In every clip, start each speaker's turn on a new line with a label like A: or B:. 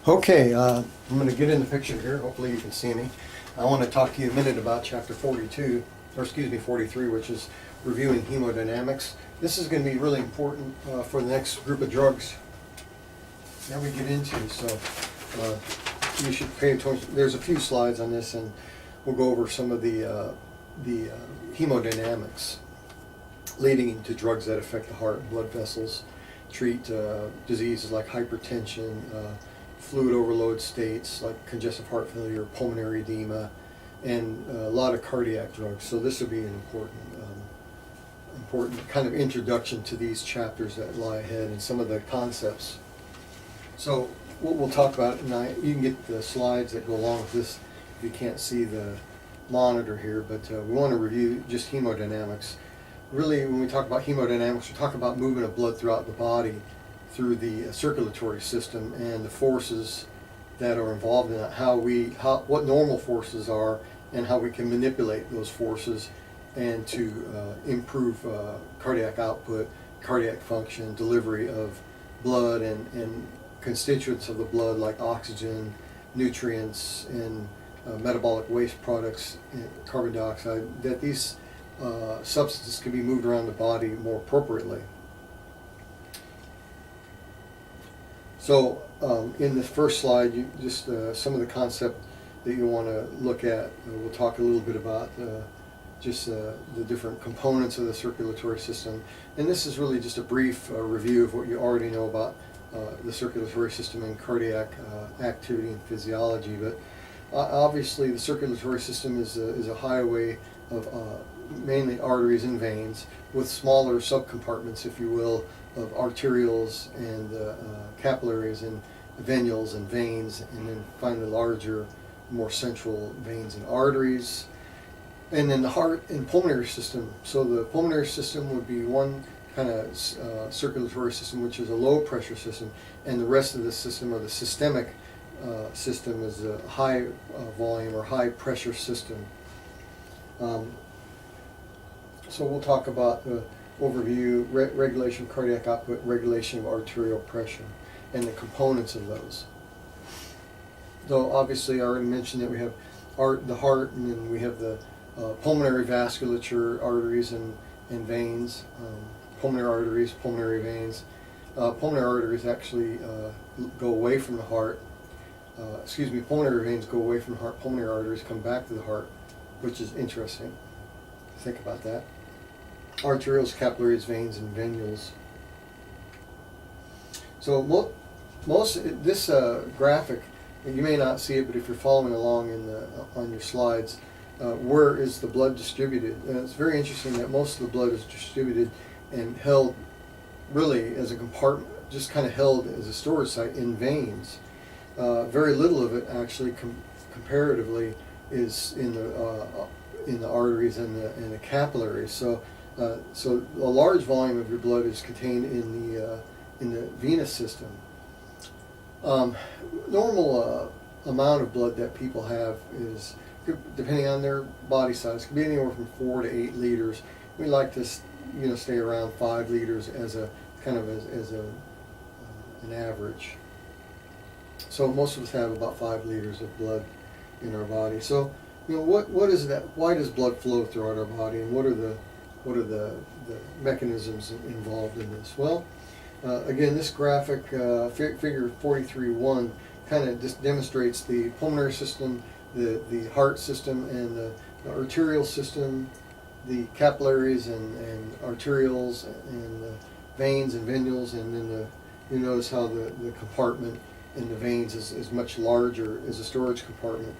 A: Okay, I'm going to get in the picture here. Hopefully you can see me. I want to talk to you a minute about chapter 42, or excuse me, 43, which is reviewing hemodynamics. This is going to be really important for the next group of drugs that we get into. So you should pay attention. There's a few slides on this, and we'll go over some of the hemodynamics leading into drugs that affect the heart and blood vessels, treat diseases like hypertension, fluid overload states like congestive heart failure, pulmonary edema, and a lot of cardiac drugs. So this will be an important kind of introduction to these chapters that lie ahead and some of the concepts. So what we'll talk about tonight, you can get the slides that go along with this if you can't see the monitor here, but we want to review just hemodynamics. Really, when we talk about hemodynamics, we talk about movement of blood throughout the body through the circulatory system and the forces that are involved in that, what normal forces are and how we can manipulate those forces and to improve cardiac output, cardiac function, delivery of blood and constituents of the blood like oxygen, nutrients, and metabolic waste products, and carbon dioxide, that these substances can be moved around the body more appropriately. So in the first slide, just some of the concept that you want to look at. We'll talk a little bit about just the different components of the circulatory system. And this is really just a brief review of what you already know about the circulatory system and cardiac activity and physiology. But obviously the circulatory system is a highway of mainly arteries and veins with smaller subcompartments, if you will, of arterioles and capillaries and venules and veins, and then finally larger, more central veins and arteries. And then the heart and pulmonary system. So the pulmonary system would be one kind of circulatory system, which is a low pressure system, and the rest of the system, or the systemic system, is a high volume or high pressure system. So we'll talk about the overview, regulation of cardiac output, regulation of arterial pressure, and the components of those. So obviously I already mentioned that we have the heart, and then we have the pulmonary vasculature, arteries and veins, pulmonary arteries, pulmonary veins. Pulmonary arteries actually go away from the heart. Pulmonary veins go away from the heart, pulmonary arteries come back to the heart, which is interesting. Think about that. Arterioles, capillaries, veins, and venules. So this graphic, you may not see it, but if you're following along on your slides, where is the blood distributed? And it's very interesting that most of the blood is distributed and held really as a compartment, just kind of held as a storage site in veins. Very little of it actually comparatively is in the arteries and the capillaries. So a large volume of your blood is contained in the venous system. Normal amount of blood that people have is, depending on their body size, can be anywhere from 4 to 8 liters. We like to stay around 5 liters as a kind of as an average. So most of us have about 5 liters of blood in our body. So what is that? Why does blood flow throughout our body, and what are the mechanisms involved in this? Well, again, this graphic, figure 43.1, kind of just demonstrates the pulmonary system, the heart system, and the arterial system, the capillaries and arterioles, and the veins and venules, and then you notice how the compartment in the veins is much larger as a storage compartment.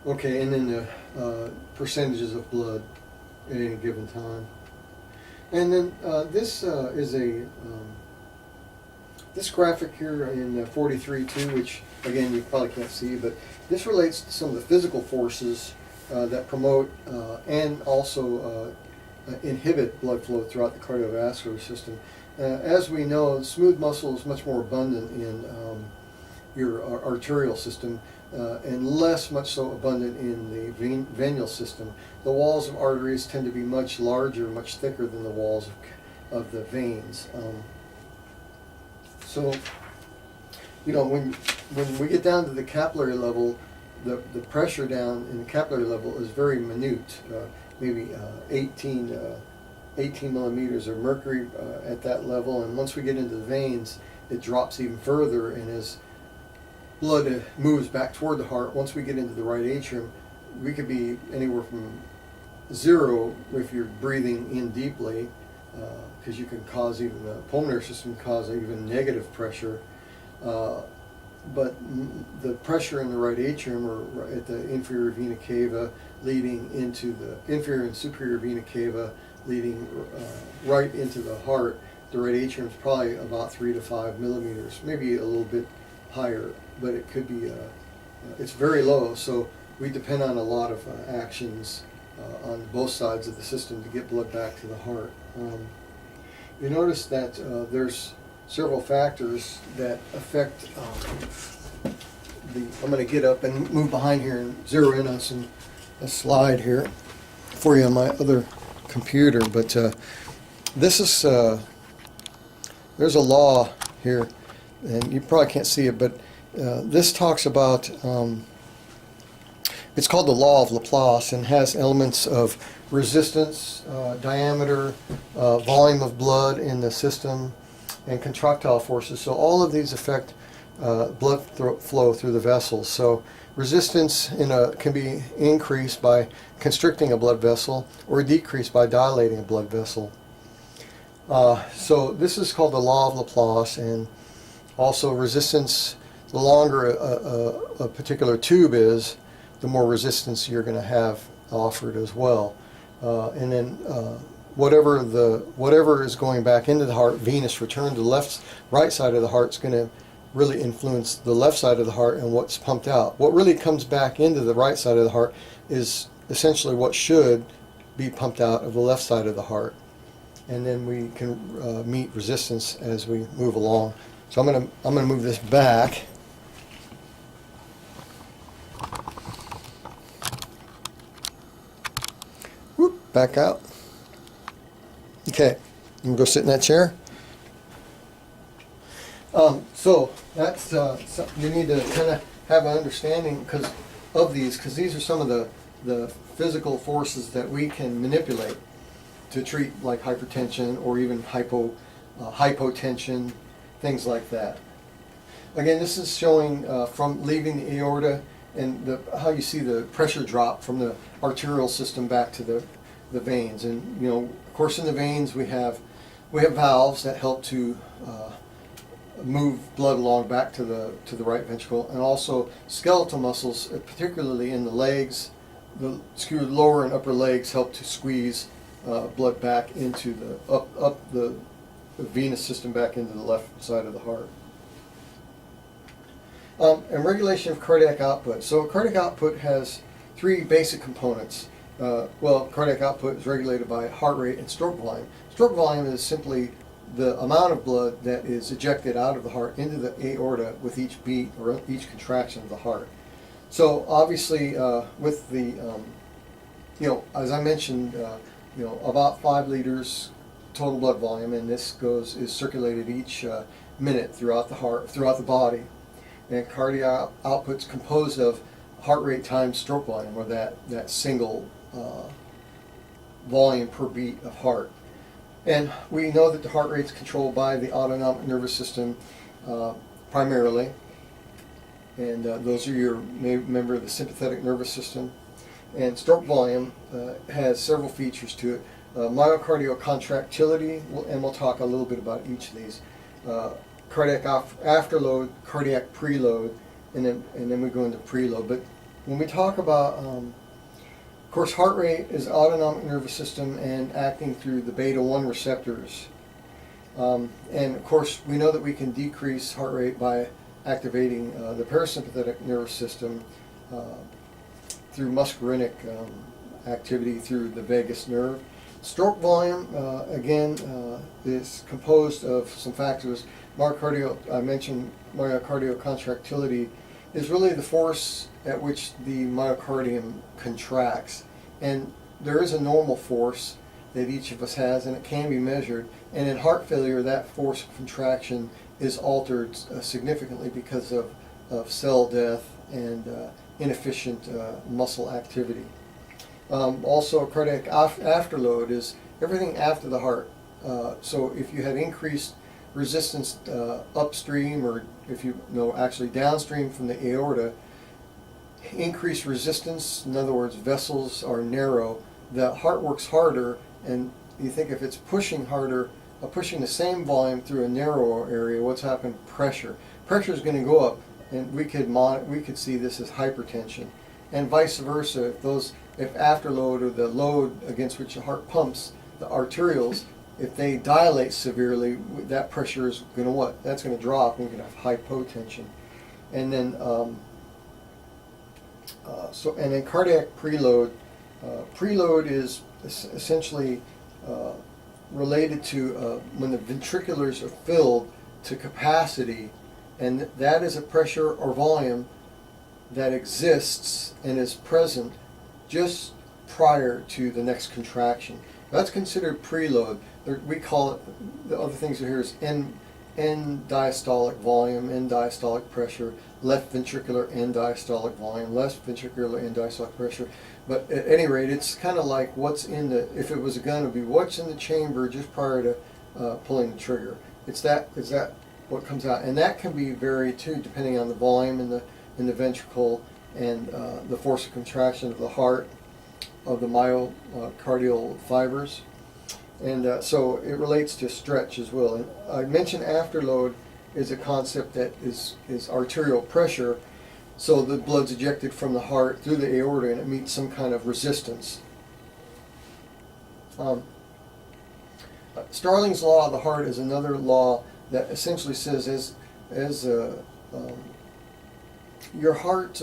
A: Okay, and then the percentages of blood at any given time. And then this is this graphic here in 43.2, which again you probably can't see, but this relates to some of the physical forces that promote and also inhibit blood flow throughout the cardiovascular system. As we know, smooth muscle is much more abundant in your arterial system, and much so abundant in the venular system. The walls of arteries tend to be much larger, much thicker than the walls of the veins. So you know, when we get down to the capillary level, the pressure down in the capillary level is very minute, maybe 18 millimeters of mercury at that level, and once we get into the veins, it drops even further, and as blood moves back toward the heart, once we get into the right atrium, we could be anywhere from 0 if you're breathing in deeply, because you can cause even the pulmonary system cause even negative pressure. But the pressure in the right atrium, or at the inferior vena cava, leading into the inferior and superior vena cava, leading right into the heart, the right atrium is probably about 3 to 5 millimeters, maybe a little bit higher, but it could be, it's very low, so we depend on a lot of actions on both sides of the system to get blood back to the heart. You notice that there's several factors that affect I'm going to get up and move behind here and zero in on a slide here for you on my other computer, but this is there's a law here, and you probably can't see it, but this talks about it's called the law of Laplace, and has elements of resistance, diameter, volume of blood in the system, and contractile forces. So all of these affect blood flow through the vessels. So resistance can be increased by constricting a blood vessel, or decreased by dilating a blood vessel. So this is called the law of Laplace, and also resistance, the longer a particular tube is, the more resistance you're going to have offered as well. And then whatever is going back into the heart, venous return to the right side of the heart, is going to really influence the left side of the heart and what's pumped out. What really comes back into the right side of the heart is essentially what should be pumped out of the left side of the heart. And then we can meet resistance as we move along. So I'm gonna move this back. Whoop, back out. Okay, I'm gonna go sit in that chair. So that's something you need to kind of have an understanding of these, because these are some of the physical forces that we can manipulate to treat, like hypertension or even hypotension, things like that. Again, this is showing from leaving the aorta, and how you see the pressure drop from the arterial system back to the veins. And you know, of course, in the veins we have valves that help to move blood along back to the right ventricle, and also skeletal muscles, particularly in the legs, the lower and upper legs, help to squeeze blood back into up the venous system, back into the left side of the heart. And regulation of cardiac output. So cardiac output has 3 basic components. Cardiac output is regulated by heart rate and stroke volume. Stroke volume is simply the amount of blood that is ejected out of the heart into the aorta with each beat or each contraction of the heart. So obviously, with the, as I mentioned, about 5 liters total blood volume, and this is circulated each minute throughout the body. And cardiac output's composed of heart rate times stroke volume, or that single volume per beat of heart. And we know that the heart rate is controlled by the autonomic nervous system primarily, and those are your member of the sympathetic nervous system. And stroke volume has several features to it. Myocardial contractility, and we'll talk a little bit about each of these. Cardiac afterload, cardiac preload, and then we go into preload. But when we talk about, of course, heart rate is autonomic nervous system and acting through the beta-1 receptors. And of course, we know that we can decrease heart rate by activating the parasympathetic nervous system through muscarinic activity through the vagus nerve. Stroke volume, again, is composed of some factors. I mentioned myocardial contractility is really the force at which the myocardium contracts. And there is a normal force that each of us has, and it can be measured. And in heart failure, that force of contraction is altered significantly because of cell death and inefficient muscle activity. Also, cardiac afterload is everything after the heart. So if you had increased resistance upstream, or if you know actually downstream from the aorta, increased resistance, in other words vessels are narrow, the heart works harder, and you think if it's pushing harder, pushing the same volume through a narrower area, what's happened? Pressure is going to go up, and we could see this as hypertension, and vice versa. If afterload, or the load against which the heart pumps, the arterioles, if they dilate severely, that pressure is going to what? That's going to drop, and we can have hypotension. And then and then cardiac preload. Preload is essentially related to when the ventriculars are filled to capacity, and that is a pressure or volume that exists and is present just prior to the next contraction. That's considered preload. We call it, the other things here is end diastolic volume, end diastolic pressure, left ventricular end diastolic volume, left ventricular end diastolic pressure. But at any rate, it's kind of like what's in the, if it was a gun, it would be what's in the chamber just prior to pulling the trigger. Is that what comes out? And that can be varied too, depending on the volume in the ventricle and the force of contraction of the heart, of the myocardial fibers. And so it relates to stretch as well. And I mentioned afterload is a concept that is arterial pressure. So the blood's ejected from the heart through the aorta, and it meets some kind of resistance. Starling's law of the heart is another law that essentially says as your heart,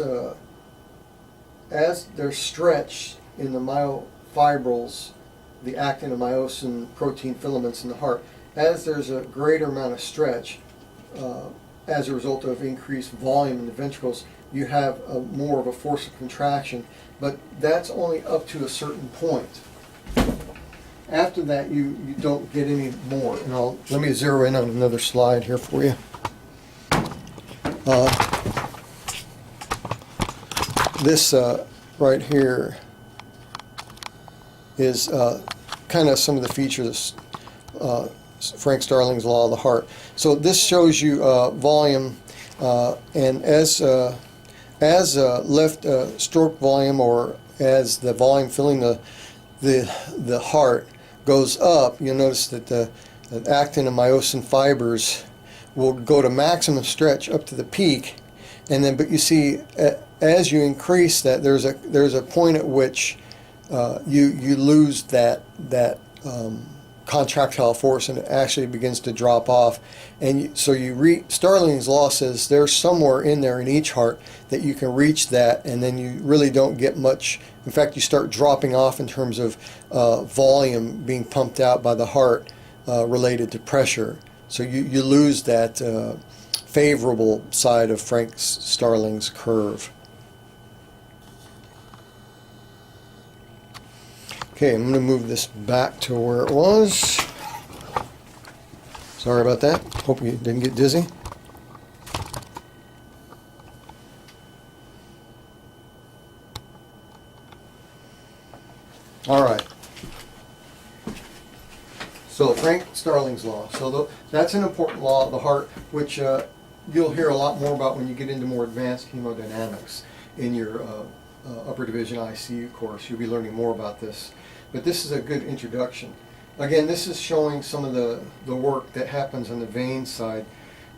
A: as there's stretch in the myofibrils, the actin and myosin protein filaments in the heart, as there's a greater amount of stretch as a result of increased volume in the ventricles, you have more of a force of contraction, but that's only up to a certain point. After that, you don't get any more. And let me zero in on another slide here for you. This right here is kind of some of the features of Frank Starling's law of the heart. So this shows you volume, and as left stroke volume, or as the volume filling the heart goes up, you'll notice that the actin and myosin fibers will go to maximum stretch up to the peak, and then but you see as you increase that, there's a point at which you lose that contractile force, and it actually begins to drop off. And so Starling's law says there's somewhere in there in each heart that you can reach that, and then you really don't get much. In fact, you start dropping off in terms of volume being pumped out by the heart related to pressure. So you lose that favorable side of Frank Starling's curve. Okay, I'm going to move this back to where it was. Sorry about that. Hope you didn't get dizzy. All right. So Frank Starling's law. So that's an important law of the heart, which you'll hear a lot more about when you get into more advanced hemodynamics in your upper division ICU course. You'll be learning more about this. But this is a good introduction. Again, this is showing some of the work that happens on the vein side.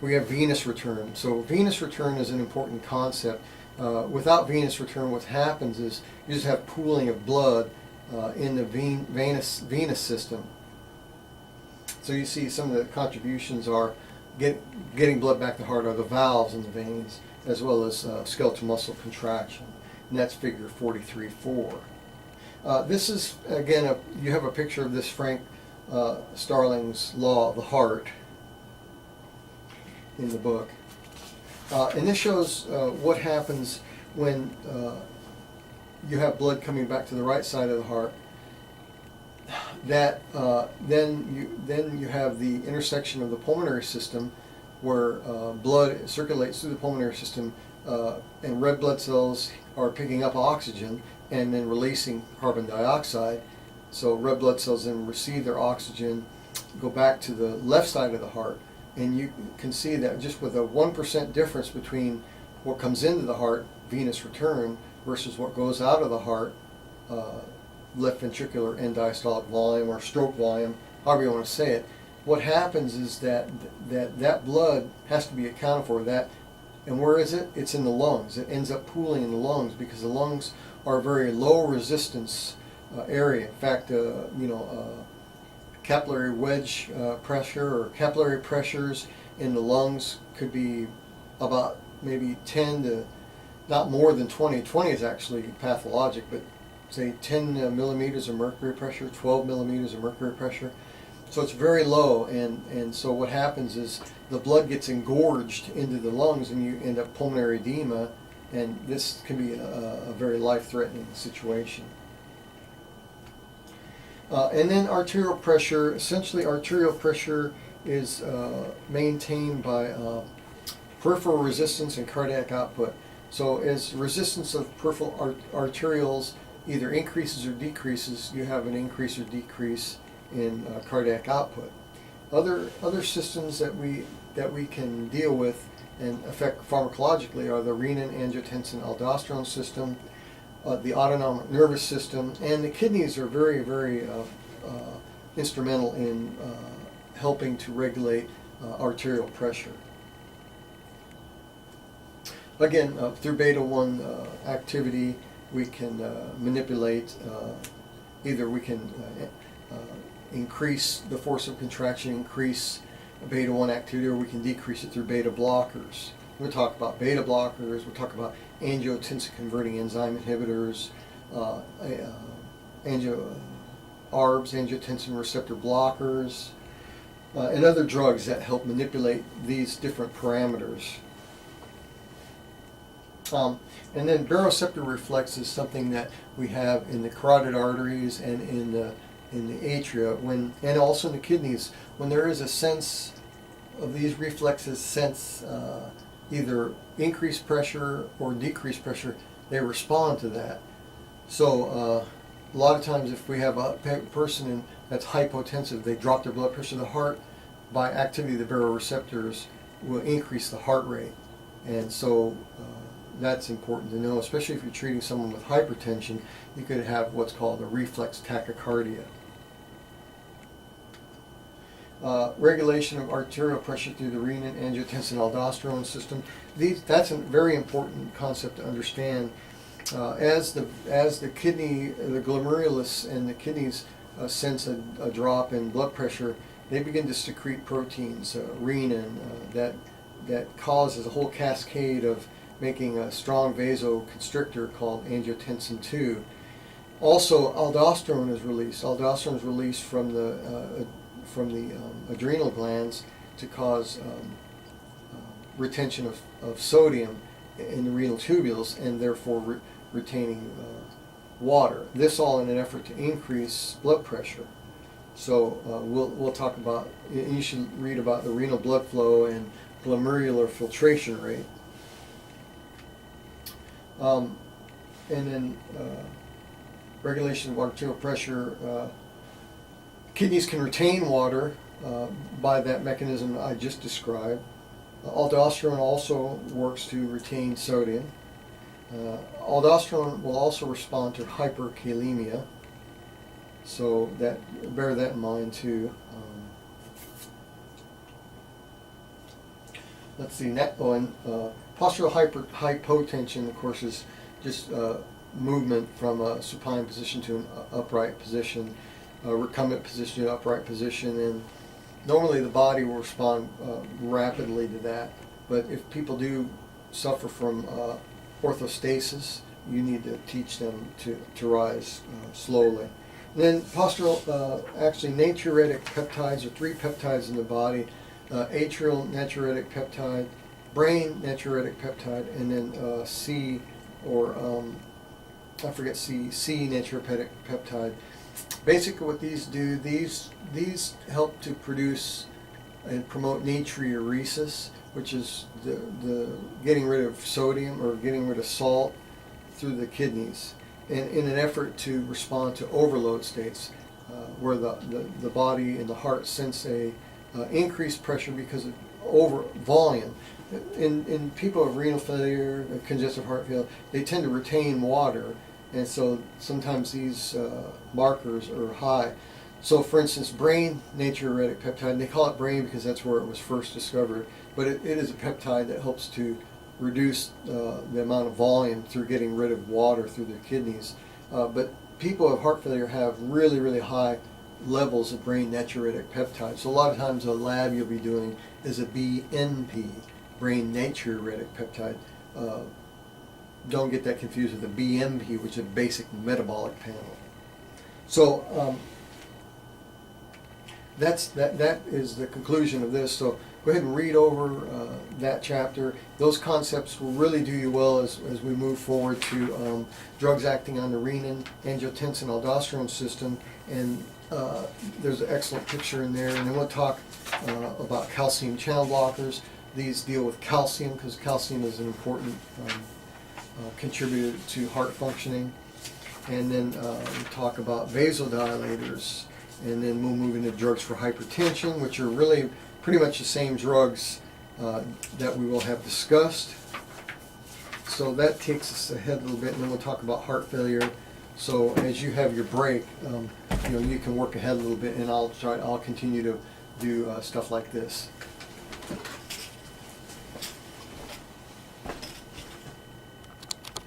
A: We have venous return. So venous return is an important concept. Without venous return, what happens is you just have pooling of blood in the venous system. So you see some of the contributions are getting blood back to the heart are the valves in the veins, as well as skeletal muscle contraction. And that's figure 43.4. This is, again, you have a picture of this Frank Starling's law of the heart in the book. And this shows what happens when you have blood coming back to the right side of the heart. then you have the intersection of the pulmonary system, where blood circulates through the pulmonary system, and red blood cells are picking up oxygen and then releasing carbon dioxide. So red blood cells then receive their oxygen, go back to the left side of the heart, and you can see that just with a 1% difference between what comes into the heart, venous return, versus what goes out of the heart, left ventricular end diastolic volume or stroke volume, however you want to say it. What happens is that blood has to be accounted for. And where is it? It's in the lungs. It ends up pooling in the lungs because the lungs are a very low resistance area. In fact, capillary wedge pressure or capillary pressures in the lungs could be about maybe 10 to not more than 20. 20 is actually pathologic, but say 10 millimeters of mercury pressure, 12 millimeters of mercury pressure. So it's very low, and so what happens is the blood gets engorged into the lungs and you end up pulmonary edema, and this can be a very life-threatening situation. And then arterial pressure. Essentially, arterial pressure is maintained by peripheral resistance and cardiac output. So as resistance of peripheral arterioles either increases or decreases, you have an increase or decrease in cardiac output. Other systems that we can deal with and affect pharmacologically are the renin-angiotensin-aldosterone system, the autonomic nervous system, and the kidneys are very, very instrumental in helping to regulate arterial pressure. Again, through beta-1 activity, we can manipulate, either we can increase the force of contraction, increase beta-1 activity, or we can decrease it through beta blockers. We'll talk about beta blockers, we'll talk about angiotensin-converting enzyme inhibitors, ARBs, angiotensin receptor blockers, and other drugs that help manipulate these different parameters. And then baroreceptor reflex is something that we have in the carotid arteries and in the atria, and also in the kidneys. When there is a sense of these reflexes sense either increased pressure or decreased pressure, they respond to that. So a lot of times if we have a person that's hypotensive, they drop their blood pressure, the heart, by activity of the baroreceptors, will increase the heart rate. And so that's important to know, especially if you're treating someone with hypertension. You could have what's called a reflex tachycardia. Regulation of arterial pressure through the renin-angiotensin-aldosterone system. That's a very important concept to understand. As the kidney, the glomerulus and the kidneys sense a drop in blood pressure, they begin to secrete proteins, renin, that causes a whole cascade of making a strong vasoconstrictor called angiotensin II. Also, aldosterone is released. Aldosterone is released from the adrenal glands to cause retention of sodium in the renal tubules, and therefore retaining water. This all in an effort to increase blood pressure. So we'll talk about, you should read about the renal blood flow and glomerular filtration rate. And then regulation of arterial pressure. Kidneys can retain water by that mechanism I just described. Aldosterone also works to retain sodium. Aldosterone will also respond to hyperkalemia, so bear that in mind too. Let's see, postural hypotension, of course, is just movement from a supine position to an upright position, a recumbent position to an upright position, and normally the body will respond rapidly to that. But if people do suffer from orthostasis, you need to teach them to rise slowly. And then postural, actually natriuretic peptides, are 3 peptides in the body: atrial natriuretic peptide, brain natriuretic peptide, and then C natriuretic peptide. Basically what these do, these help to produce and promote natriuresis, which is the getting rid of sodium or getting rid of salt through the kidneys, and in an effort to respond to overload states, where the body and the heart sense a increased pressure because of over volume. In people with renal failure, congestive heart failure, they tend to retain water, and so sometimes these markers are high. So for instance, brain natriuretic peptide, and they call it brain because that's where it was first discovered, but it is a peptide that helps to reduce the amount of volume through getting rid of water through their kidneys. But people with heart failure have really, really high levels of brain natriuretic peptide. So a lot of times a lab you'll be doing is a BNP, brain natriuretic peptide. Don't get that confused with the BMP, which is a basic metabolic panel. So that is the conclusion of this. So go ahead and read over that chapter. Those concepts will really do you well as we move forward to drugs acting on the renin, angiotensin, aldosterone system. And there's an excellent picture in there. And then we'll talk about calcium channel blockers. These deal with calcium because calcium is an important contributor to heart functioning. And then we'll talk about vasodilators. And then we'll move into drugs for hypertension, which are really pretty much the same drugs that we will have discussed. So that takes us ahead a little bit, and then we'll talk about heart failure. So as you have your break, you can work ahead a little bit, and I'll continue to do stuff like this.